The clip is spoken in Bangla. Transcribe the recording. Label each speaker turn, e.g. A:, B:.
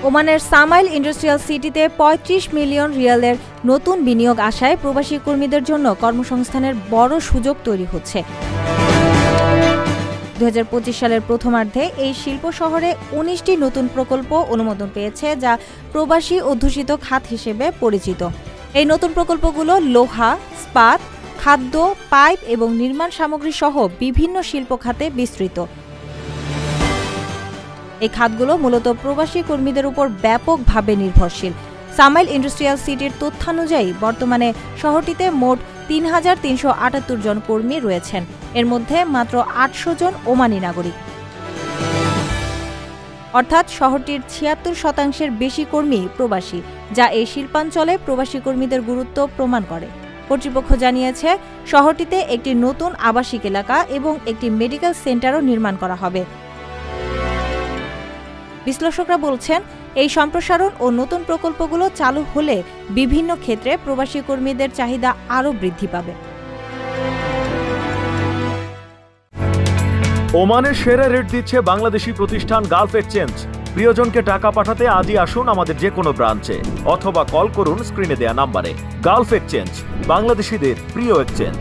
A: ওমানের সামাইল ইন্ডাস্ট্রিয়াল সিটিতে ৩৫ মিলিয়ন রিয়ালের নতুন বিনিয়োগ আসায় প্রবাসী কর্মীদের জন্য কর্মসংস্থানের বড় সুযোগ তৈরি হচ্ছে। ২০২৫ সালের প্রথমার্ধে এই শিল্প শহরে ১৯টি নতুন প্রকল্প অনুমোদন পেয়েছে, যা প্রবাসী অধ্যুষিত খাত হিসেবে পরিচিত। এই নতুন প্রকল্পগুলো লোহা, ইস্পাত, খাদ্য, পাইপ এবং নির্মাণ সামগ্রী সহ বিভিন্ন শিল্প খাতে বিস্তৃত। এই খাতগুলো মূলত প্রবাসী কর্মীদের উপর ব্যাপকভাবে নির্ভরশীল। সামাইল ইন্ডাস্ট্রিয়াল সিটির তথ্যানুযায়ী বর্তমানে শহরটিতে মোট ৩,৩৭৮ জন কর্মী রয়েছেন। এর মধ্যে মাত্র ৮০০ জন ওমানি নাগরিক, অর্থাৎ শহরটির ৭৬% বেশি কর্মী প্রবাসী, যা এই শিল্পাঞ্চলে প্রবাসী কর্মীদের গুরুত্ব প্রমাণ করে। কর্তৃপক্ষ জানিয়েছে, শহরটিতে একটি নতুন আবাসিক এলাকা এবং একটি মেডিকেল সেন্টারও নির্মাণ করা হবে। বিশ্লেষকরা বলছেন, এই সম্প্রসারণ ও নতুন প্রকল্পগুলো চালু হলে বিভিন্ন ক্ষেত্রে প্রবাসী কর্মীদের চাহিদা আরও বৃদ্ধি পাবে।
B: ওমানের সেরা রেট দিচ্ছে বাংলাদেশি প্রতিষ্ঠান গালফ এক্সচেঞ্জ। প্রিয়জনকে টাকা পাঠাতে আজই আসুন আমাদের যে কোনো ব্রাঞ্চে অথবা কল করুন স্ক্রিনে দেয়া নাম্বারে। গালফ এক্সচেঞ্জ, বাংলাদেশিদের প্রিয় এক্সচেঞ্জ।